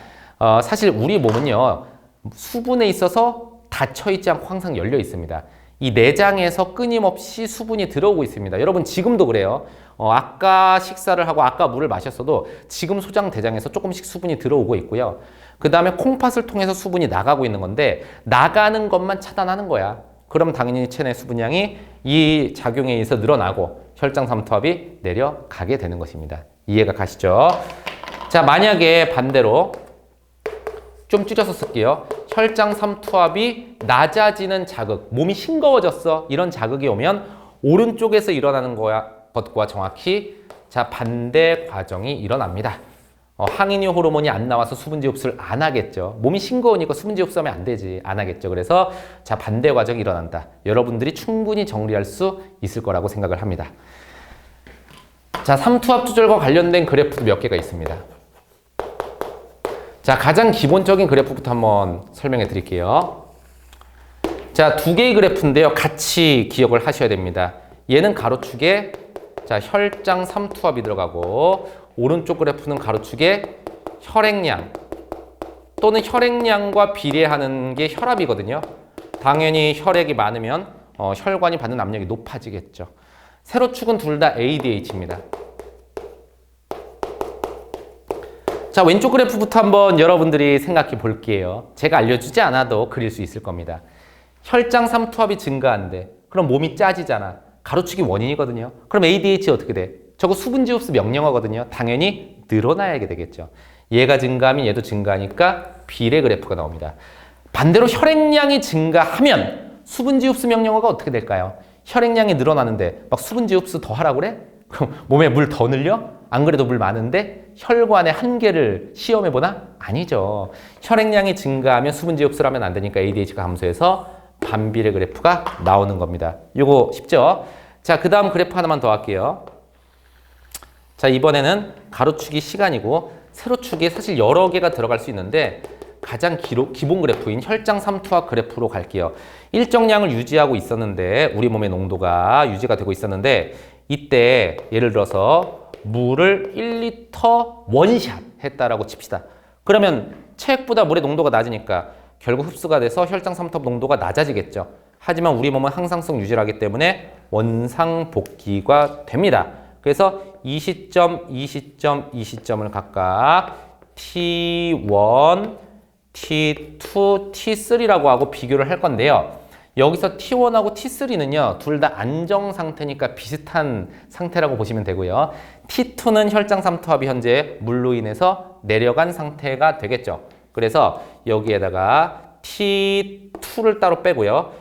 사실 우리 몸은요. 수분에 있어서 닫혀있지 않고 항상 열려 있습니다. 이 내장에서 끊임없이 수분이 들어오고 있습니다. 여러분 지금도 그래요. 아까 식사를 하고 아까 물을 마셨어도 지금 소장 대장에서 조금씩 수분이 들어오고 있고요. 그 다음에 콩팥을 통해서 수분이 나가고 있는 건데 나가는 것만 차단하는 거야. 그럼 당연히 체내 수분량이 이 작용에 의해서 늘어나고 혈장 삼투압이 내려가게 되는 것입니다. 이해가 가시죠? 자, 만약에 반대로 좀 줄여서 쓸게요. 혈장 삼투압이 낮아지는 자극, 몸이 싱거워졌어. 이런 자극이 오면 오른쪽에서 일어나는 것과 정확히 자 반대 과정이 일어납니다. 항인유 호르몬이 안 나와서 수분지 흡수를 안 하겠죠. 몸이 싱거우니까 수분지 흡수하면 안 되지. 안 하겠죠. 그래서 자 반대 과정이 일어난다. 여러분들이 충분히 정리할 수 있을 거라고 생각을 합니다. 자, 삼투압 조절과 관련된 그래프도 몇 개가 있습니다. 자, 가장 기본적인 그래프부터 한번 설명해 드릴게요. 자, 두 개의 그래프인데요. 같이 기억을 하셔야 됩니다. 얘는 가로축에 자, 혈장 삼투압이 들어가고 오른쪽 그래프는 가로축에 혈액량 또는 혈액량과 비례하는 게 혈압이거든요. 당연히 혈액이 많으면 혈관이 받는 압력이 높아지겠죠. 세로축은 둘 다 ADH입니다. 자, 왼쪽 그래프부터 한번 여러분들이 생각해 볼게요. 제가 알려주지 않아도 그릴 수 있을 겁니다. 혈장 삼투압이 증가한대. 그럼 몸이 짜지잖아. 가로축이 원인이거든요. 그럼 ADH 어떻게 돼? 저거 수분지 흡수 명령어거든요. 당연히 늘어나야 되겠죠. 얘가 증가하면 얘도 증가하니까 비례 그래프가 나옵니다. 반대로 혈액량이 증가하면 수분지 흡수 명령어가 어떻게 될까요? 혈액량이 늘어나는데 막 수분지 흡수 더 하라고 그래? 그럼 몸에 물 더 늘려? 안 그래도 물 많은데 혈관의 한계를 시험해보나? 아니죠. 혈액량이 증가하면 수분지 흡수를 하면 안 되니까 ADH가 감소해서 반비례 그래프가 나오는 겁니다. 이거 쉽죠? 자, 그 다음 그래프 하나만 더 할게요. 자, 이번에는 가로축이 시간이고 세로축이 사실 여러 개가 들어갈 수 있는데 가장 기본 그래프인 혈장 삼투압 그래프로 갈게요. 일정량을 유지하고 있었는데 우리 몸의 농도가 유지가 되고 있었는데 이때 예를 들어서 물을 1리터 원샷 했다라고 칩시다. 그러면 체액보다 물의 농도가 낮으니까 결국 흡수가 돼서 혈장 삼투압 농도가 낮아지겠죠. 하지만 우리 몸은 항상성 유지를 하기 때문에 원상복귀가 됩니다. 그래서 이 시점, 이 시점, 이 시점을 각각 T1, T2, T3라고 하고 비교를 할 건데요. 여기서 T1하고 T3는요, 둘 다 안정 상태니까 비슷한 상태라고 보시면 되고요. T2는 혈장 삼투압이 현재 물로 인해서 내려간 상태가 되겠죠. 그래서 여기에다가 T2를 따로 빼고요.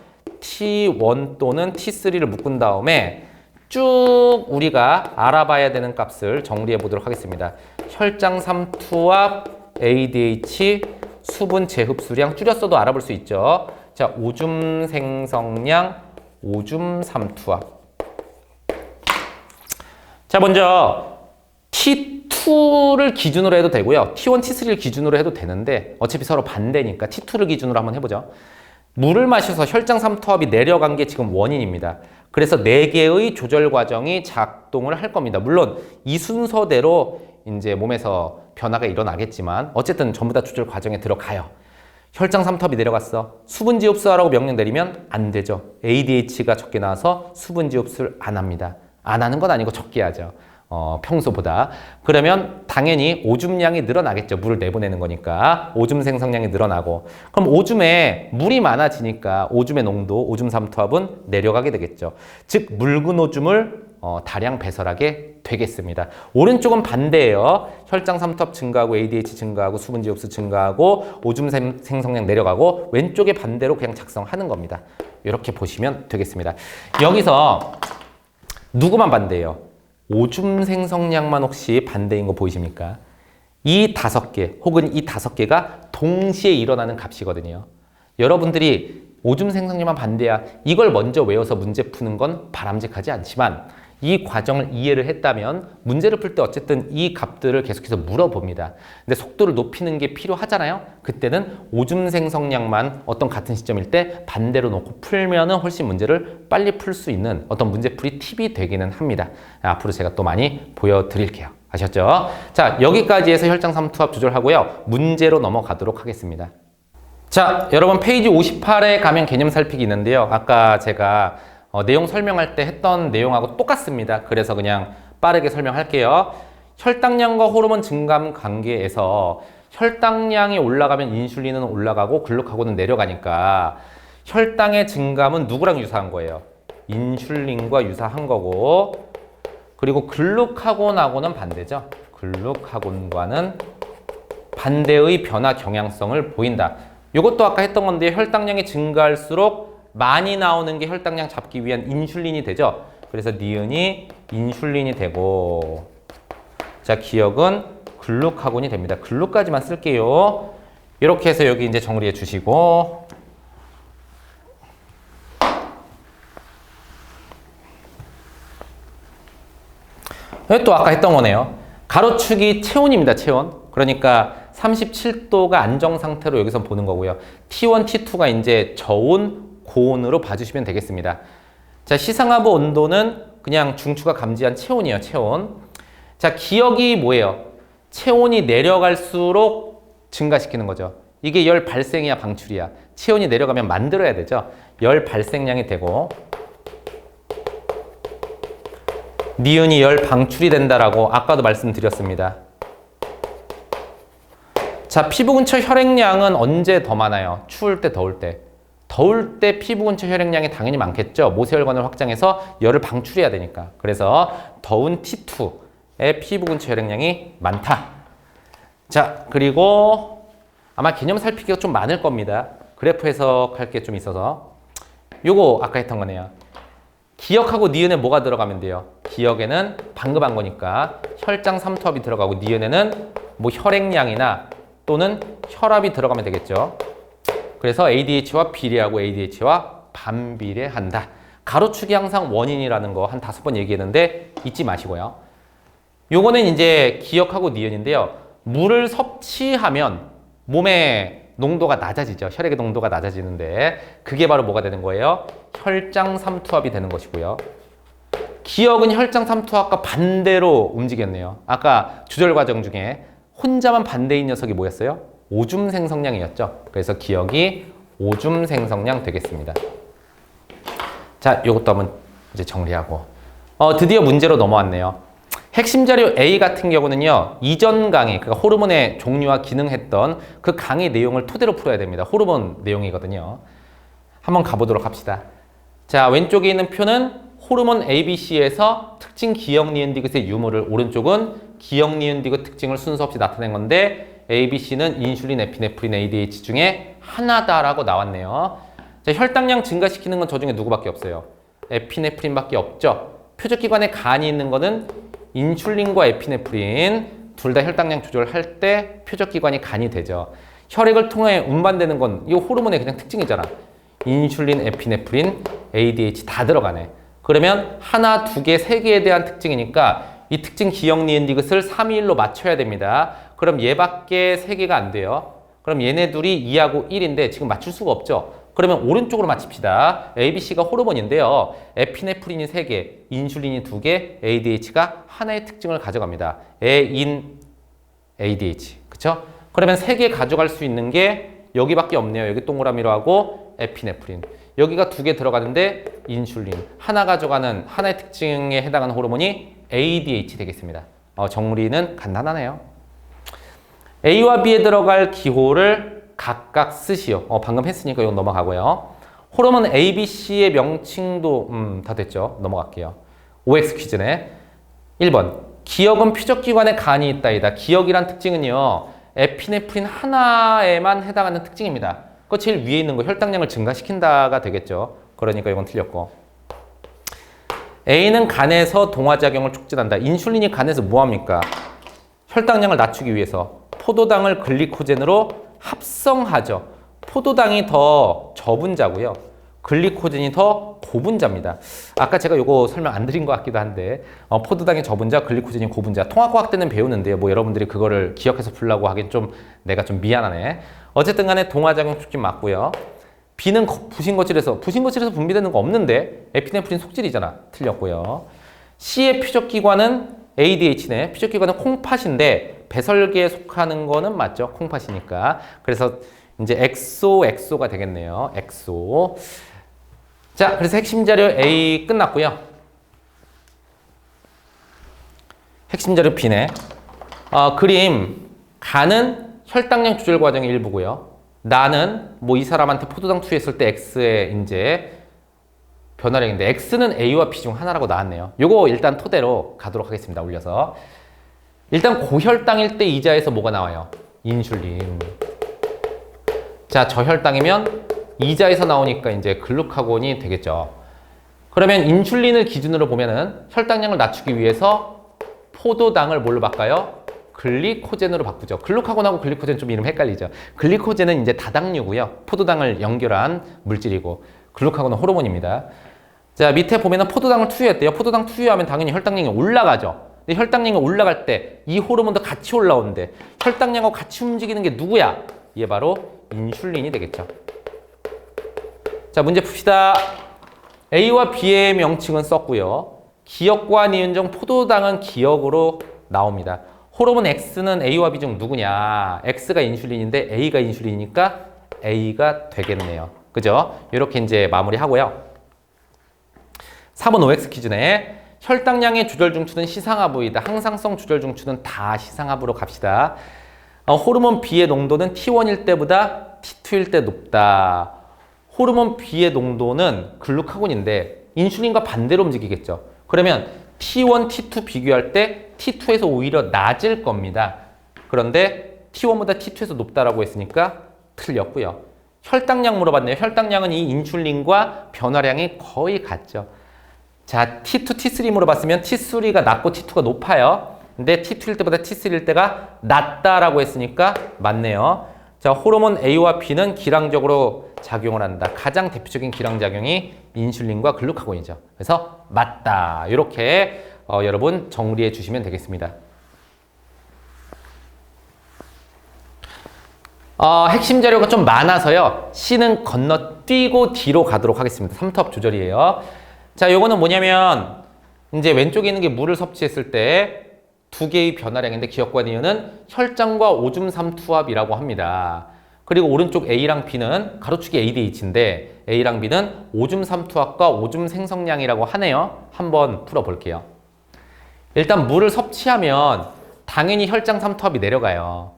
T1 또는 T3를 묶은 다음에 쭉 우리가 알아봐야 되는 값을 정리해 보도록 하겠습니다. 혈장 삼투압, ADH, 수분 재흡수량 줄였어도 알아볼 수 있죠. 자, 오줌 생성량, 오줌 삼투압. 자, 먼저 T2를 기준으로 해도 되고요. T1, T3를 기준으로 해도 되는데 어차피 서로 반대니까 T2를 기준으로 한번 해보죠. 물을 마셔서 혈장 삼투압이 내려간 게 지금 원인입니다. 그래서 4개의 조절 과정이 작동을 할 겁니다. 물론 이 순서대로 이제 몸에서 변화가 일어나겠지만 어쨌든 전부 다 조절 과정에 들어가요. 혈장 삼투압이 내려갔어. 수분지 흡수하라고 명령 내리면 안 되죠. ADH가 적게 나와서 수분지 흡수를 안 합니다. 안 하는 건 아니고 적게 하죠. 평소보다. 그러면 당연히 오줌량이 늘어나겠죠. 물을 내보내는 거니까. 오줌 생성량이 늘어나고. 그럼 오줌에 물이 많아지니까 오줌의 농도, 오줌 삼투압은 내려가게 되겠죠. 즉 묽은 오줌을 다량 배설하게 되겠습니다. 오른쪽은 반대예요. 혈장 삼투압 증가하고 ADH 증가하고 수분지 흡수 증가하고 오줌 생성량 내려가고 왼쪽에 반대로 그냥 작성하는 겁니다. 이렇게 보시면 되겠습니다. 여기서 누구만 반대예요? 오줌 생성량만 혹시 반대인 거 보이십니까? 이 5개 혹은 이 5개가 동시에 일어나는 값이거든요. 여러분들이 오줌 생성량만 반대야 이걸 먼저 외워서 문제 푸는 건 바람직하지 않지만 이 과정을 이해를 했다면 문제를 풀 때 어쨌든 이 값들을 계속해서 물어봅니다. 근데 속도를 높이는 게 필요하잖아요. 그때는 오줌 생성량만 어떤 같은 시점일 때 반대로 놓고 풀면은 훨씬 문제를 빨리 풀 수 있는 어떤 문제풀이 팁이 되기는 합니다. 앞으로 제가 또 많이 보여드릴게요. 아셨죠? 자, 여기까지 해서 혈장 삼투압 조절하고요. 문제로 넘어가도록 하겠습니다. 자, 여러분 페이지 58에 가면 개념 살피기 있는데요. 아까 제가 내용 설명할 때 했던 내용하고 똑같습니다. 그래서 그냥 빠르게 설명할게요. 혈당량과 호르몬 증감 관계에서 혈당량이 올라가면 인슐린은 올라가고 글루카곤은 내려가니까 혈당의 증감은 누구랑 유사한 거예요? 인슐린과 유사한 거고 그리고 글루카곤하고는 반대죠. 글루카곤과는 반대의 변화 경향성을 보인다. 이것도 아까 했던 건데 혈당량이 증가할수록 많이 나오는 게 혈당량 잡기 위한 인슐린이 되죠. 그래서 니은이 인슐린이 되고 자 기억은 글루카곤이 됩니다. 글루까지만 쓸게요. 이렇게 해서 여기 이제 정리해 주시고 또 아까 했던 거네요. 가로축이 체온입니다. 체온. 그러니까 37도가 안정 상태로 여기서 보는 거고요. T1, T2가 이제 저온, 고온으로 봐주시면 되겠습니다. 자, 시상하부 온도는 그냥 중추가 감지한 체온이에요. 체온. 자, 기억이 뭐예요? 체온이 내려갈수록 증가시키는 거죠. 이게 열 발생이야 방출이야. 체온이 내려가면 만들어야 되죠. 열 발생량이 되고 니은이 열 방출이 된다라고 아까도 말씀드렸습니다. 자, 피부 근처 혈액량은 언제 더 많아요? 추울 때, 더울 때. 더울 때 피부 근처 혈액량이 당연히 많겠죠. 모세혈관을 확장해서 열을 방출해야 되니까. 그래서 더운 T2의 피부 근처 혈액량이 많다. 자, 그리고 아마 개념 살피기가 좀 많을 겁니다. 그래프 해석할 게 좀 있어서. 요거 아까 했던 거네요. 기억하고 니은에 뭐가 들어가면 돼요? 기억에는 방금 한 거니까 혈장 삼투압이 들어가고 니은에는 뭐 혈액량이나 또는 혈압이 들어가면 되겠죠. 그래서 ADH와 비례하고 ADH와 반비례한다. 가로축이 항상 원인이라는 거 한 5번 얘기했는데 잊지 마시고요. 요거는 이제 기억하고 니은인데요. 물을 섭취하면 몸의 농도가 낮아지죠. 혈액의 농도가 낮아지는데 그게 바로 뭐가 되는 거예요? 혈장 삼투압이 되는 것이고요. 기억은 혈장 삼투압과 반대로 움직였네요. 아까 조절 과정 중에 혼자만 반대인 녀석이 뭐였어요? 오줌 생성량이었죠. 그래서 기억이 오줌 생성량 되겠습니다. 자, 요것도 한번 이제 정리하고 드디어 문제로 넘어왔네요. 핵심 자료 A 같은 경우는요. 이전 강의, 그러니까 호르몬의 종류와 기능했던 그 강의 내용을 토대로 풀어야 됩니다. 호르몬 내용이거든요. 한번 가보도록 합시다. 자, 왼쪽에 있는 표는 호르몬 ABC에서 특징 기억 니은 디귿의 유무를, 오른쪽은 기억 니은 디귿 특징을 순서 없이 나타낸 건데 ABC는 인슐린, 에피네프린, ADH 중에 하나다라고 나왔네요. 자, 혈당량 증가시키는 건 저 중에 누구밖에 없어요? 에피네프린밖에 없죠. 표적기관에 간이 있는 거는 인슐린과 에피네프린 둘 다 혈당량 조절할 때 표적기관이 간이 되죠. 혈액을 통해 운반되는 건 이 호르몬의 그냥 특징이잖아. 인슐린, 에피네프린, ADH 다 들어가네. 그러면 하나, 두 개, 세 개에 대한 특징이니까 이 특징 기억 니은 디귿을 3위1로 맞춰야 됩니다. 그럼 얘밖에 세 개가 안 돼요. 그럼 얘네 둘이 2하고 1인데 지금 맞출 수가 없죠. 그러면 오른쪽으로 맞춥시다. ABC가 호르몬인데요. 에피네프린이 3개, 인슐린이 2개, ADH가 하나의 특징을 가져갑니다. 에인 ADH. 그쵸? 그러면 3개 가져갈 수 있는 게 여기밖에 없네요. 여기 동그라미로 하고 에피네프린. 여기가 2개 들어가는데 인슐린. 하나 가져가는 하나의 특징에 해당하는 호르몬이 ADH 되겠습니다. 정리는 간단하네요. A와 B에 들어갈 기호를 각각 쓰시오. 방금 했으니까 이건 넘어가고요. 호르몬 ABC의 명칭도 다 됐죠. 넘어갈게요. OX 퀴즈네. 1번. 기억은 표적기관에 간이 있다이다. 기억이란 특징은요. 에피네프린 하나에만 해당하는 특징입니다. 그 제일 위에 있는 거 혈당량을 증가시킨다가 되겠죠. 그러니까 이건 틀렸고. A는 간에서 동화작용을 촉진한다. 인슐린이 간에서 뭐합니까? 혈당량을 낮추기 위해서 포도당을 글리코젠으로 합성하죠. 포도당이 더 저분자고요. 글리코젠이 더 고분자입니다. 아까 제가 이거 설명 안 드린 것 같기도 한데 포도당이 저분자, 글리코젠이 고분자. 통합과학 때는 배우는데요. 뭐 여러분들이 그거를 기억해서 풀라고 하긴 좀 내가 좀 미안하네. 어쨌든 간에 동화작용 촉진 맞고요. B는 부신거질에서 분비되는 거 없는데 에피네프린 속질이잖아. 틀렸고요. C의 표적기관은 ADH네. 표적기관은 콩팥인데 배설계에 속하는 거는 맞죠. 콩팥이니까. 그래서 이제 엑소가 되겠네요. 엑소. 자, 그래서 핵심 자료 A 끝났고요. 핵심 자료 B네. 그림. 간은 혈당량 조절 과정의 일부고요. 나는 뭐 이 사람한테 포도당 투여했을 때 X의 이제 변화량인데 X는 A와 B 중 하나라고 나왔네요. 요거 일단 토대로 가도록 하겠습니다. 올려서. 일단 고혈당일 때 이자에서 뭐가 나와요? 인슐린. 자, 저혈당이면 이자에서 나오니까 이제 글루카곤이 되겠죠. 그러면 인슐린을 기준으로 보면은 혈당량을 낮추기 위해서 포도당을 뭘로 바꿔요? 글리코젠으로 바꾸죠. 글루카곤하고 글리코젠 좀 이름 헷갈리죠. 글리코젠은 이제 다당류고요. 포도당을 연결한 물질이고 글루카곤은 호르몬입니다. 자, 밑에 보면은 포도당을 투여했대요. 포도당 투여하면 당연히 혈당량이 올라가죠. 근데 혈당량이 올라갈 때 이 호르몬도 같이 올라오는데 혈당량하고 같이 움직이는 게 누구야? 얘 바로 인슐린이 되겠죠. 자, 문제 풉시다. A와 B의 명칭은 썼고요. 기억과 니은 중 포도당은 기억으로 나옵니다. 호르몬 X는 A와 B 중 누구냐? X가 인슐린인데 A가 인슐린이니까 A가 되겠네요. 그죠? 이렇게 이제 마무리하고요. 4번 OX 퀴즈네. 혈당량의 조절 중추는 시상하부이다. 항상성 조절 중추는 다 시상하부로 갑시다. 호르몬 B의 농도는 T1일 때보다 T2일 때 높다. 호르몬 B의 농도는 글루카곤인데 인슐린과 반대로 움직이겠죠. 그러면 T1, T2 비교할 때 T2에서 오히려 낮을 겁니다. 그런데 T1보다 T2에서 높다라고 했으니까 틀렸고요. 혈당량 물어봤네요. 혈당량은 이 인슐린과 변화량이 거의 같죠. 자, T2, T3 물어봤으면 T3가 낮고 T2가 높아요. 근데 T2일 때보다 T3일 때가 낮다라고 했으니까 맞네요. 자, 호르몬 A와 B는 기량적으로 작용을 한다. 가장 대표적인 기량작용이 인슐린과 글루카곤이죠. 그래서 맞다. 이렇게 여러분 정리해 주시면 되겠습니다. 핵심 자료가 좀 많아서요. C는 건너뛰고 D로 가도록 하겠습니다. 3톱 조절이에요. 자, 요거는 뭐냐면 이제 왼쪽에 있는 게 물을 섭취했을 때 두 개의 변화량인데 기억과 니은은 혈장과 오줌 삼투압이라고 합니다. 그리고 오른쪽 A랑 B는 가로축이 ADH인데 A랑 B는 오줌 삼투압과 오줌 생성량이라고 하네요. 한번 풀어볼게요. 일단 물을 섭취하면 당연히 혈장 삼투압이 내려가요.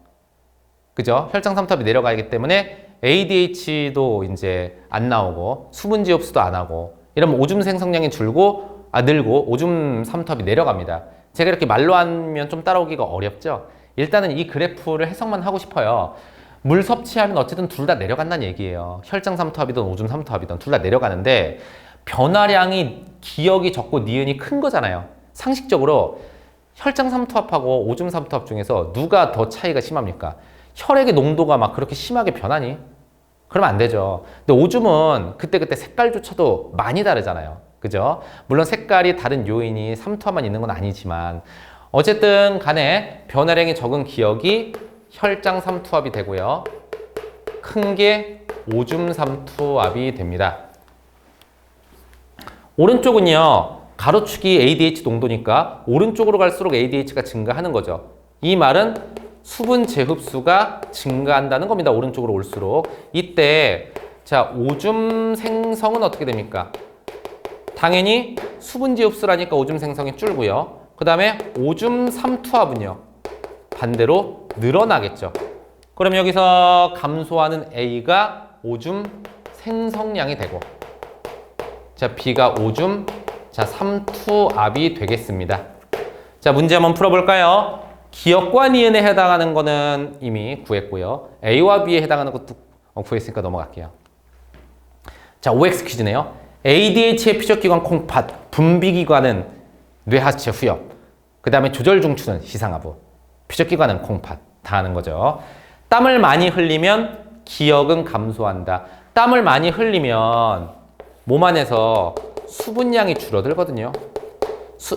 그죠? 혈장 삼투압이 내려가기 때문에 ADH도 이제 안 나오고 수분지 흡수도 안 하고 이러면 오줌 생성량이 늘고 오줌 삼투압이 내려갑니다. 제가 이렇게 말로 하면 좀 따라오기가 어렵죠? 일단은 이 그래프를 해석만 하고 싶어요. 물 섭취하면 어쨌든 둘 다 내려간다는 얘기예요. 혈장 삼투압이든 오줌 삼투압이든 둘 다 내려가는데 변화량이 기역이 적고 니은이 큰 거잖아요. 상식적으로 혈장 삼투압하고 오줌 삼투압 중에서 누가 더 차이가 심합니까? 혈액의 농도가 막 그렇게 심하게 변하니? 그러면 안 되죠. 근데 오줌은 그때그때 색깔조차도 많이 다르잖아요. 그죠? 물론 색깔이 다른 요인이 삼투압만 있는 건 아니지만 어쨌든 간에 변화량이 적은 기역이 혈장 삼투압이 되고요. 큰 게 오줌 삼투압이 됩니다. 오른쪽은요. 가로축이 ADH 농도니까 오른쪽으로 갈수록 ADH가 증가하는 거죠. 이 말은 수분 재흡수가 증가한다는 겁니다. 오른쪽으로 올수록. 이때 자 오줌 생성은 어떻게 됩니까? 당연히 수분지 흡수라니까 오줌 생성이 줄고요. 그 다음에 오줌 삼투압은요. 반대로 늘어나겠죠. 그럼 여기서 감소하는 A가 오줌 생성량이 되고 자 B가 오줌 삼투압이 되겠습니다. 자 문제 한번 풀어볼까요? 기역과 니은에 해당하는 거는 이미 구했고요. A와 B에 해당하는 것도 구했으니까 넘어갈게요. 자 OX 퀴즈네요. ADH의 피적기관 콩팥, 분비기관은 뇌하체 후엽, 그 다음에 조절중추는 시상하부, 피적기관은 콩팥 다 하는 거죠. 땀을 많이 흘리면 기역은 감소한다. 땀을 많이 흘리면 몸 안에서 수분량이 줄어들거든요.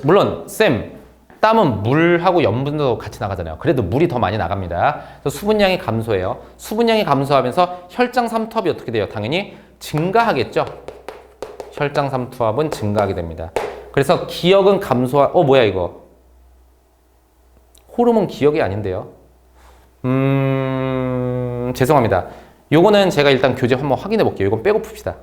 물론 쌤 땀은 물하고 염분도 같이 나가잖아요. 그래도 물이 더 많이 나갑니다. 그래서 수분량이 감소해요. 수분량이 감소하면서 혈장 삼투압이 어떻게 돼요? 당연히 증가하겠죠. 혈장 삼투압은 증가하게 됩니다. 그래서 기역은 뭐야 이거? 호르몬 기역이 아닌데요. 죄송합니다. 요거는 제가 일단 교재 한번 확인해 볼게요. 이건 빼고 풉시다.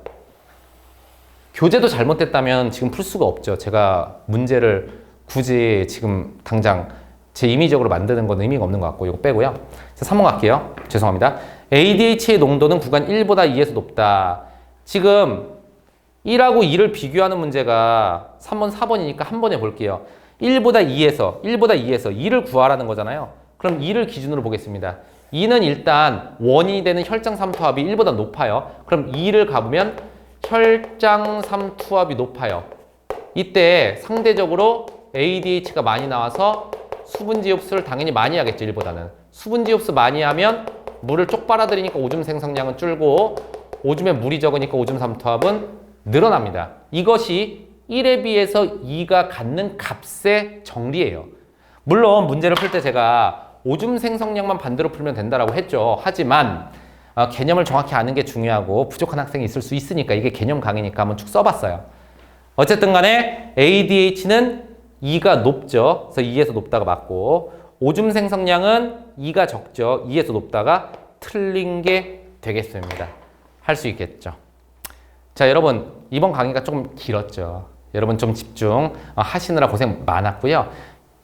교재도 잘못됐다면 지금 풀 수가 없죠. 제가 문제를 굳이 지금 당장 제 임의적으로 만드는 건 의미가 없는 것 같고 이거 빼고요. 3번 갈게요. 죄송합니다. ADH의 농도는 구간 1보다 2에서 높다. 지금 1하고 2를 비교하는 문제가 3번, 4번이니까 한 번 해볼게요. 1보다 2에서 2를 구하라는 거잖아요. 그럼 2를 기준으로 보겠습니다. 2는 일단 원인이 되는 혈장 삼투압이 1보다 높아요. 그럼 2를 가보면 혈장 삼투압이 높아요. 이때 상대적으로 ADH가 많이 나와서 수분지 흡수를 당연히 많이 하겠죠. 1보다는. 수분지 흡수 많이 하면 물을 쪽 빨아들이니까 오줌 생성량은 줄고 오줌에 물이 적으니까 오줌 삼투압은 늘어납니다. 이것이 1에 비해서 2가 갖는 값의 정리예요. 물론 문제를 풀 때 제가 오줌 생성량만 반대로 풀면 된다라고 했죠. 하지만 개념을 정확히 아는 게 중요하고 부족한 학생이 있을 수 있으니까 이게 개념 강의니까 한번 쭉 써봤어요. 어쨌든 간에 ADH는 2가 높죠. 그래서 2에서 높다가 맞고 오줌 생성량은 2가 적죠. 2에서 높다가 틀린 게 되겠습니다. 할 수 있겠죠. 자 여러분 이번 강의가 조금 길었죠. 여러분 좀 집중 하시느라 고생 많았고요.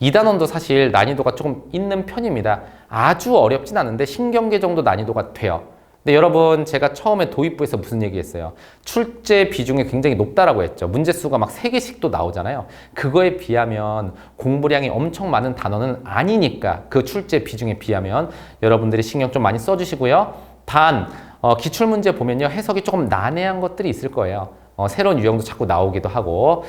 2단원도 사실 난이도가 조금 있는 편입니다. 아주 어렵진 않은데 신경계 정도 난이도가 돼요. 근데 여러분 제가 처음에 도입부에서 무슨 얘기했어요? 출제 비중이 굉장히 높다라고 했죠. 문제수가 막 3개씩도 나오잖아요. 그거에 비하면 공부량이 엄청 많은 단어는 아니니까 그 출제 비중에 비하면 여러분들이 신경 좀 많이 써주시고요. 단 기출문제 보면요 해석이 조금 난해한 것들이 있을 거예요. 새로운 유형도 자꾸 나오기도 하고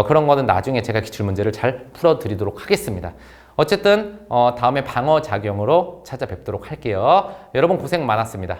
그런 거는 나중에 제가 기출문제를 잘 풀어드리도록 하겠습니다. 어쨌든 다음에 방어작용으로 찾아뵙도록 할게요. 여러분 고생 많았습니다.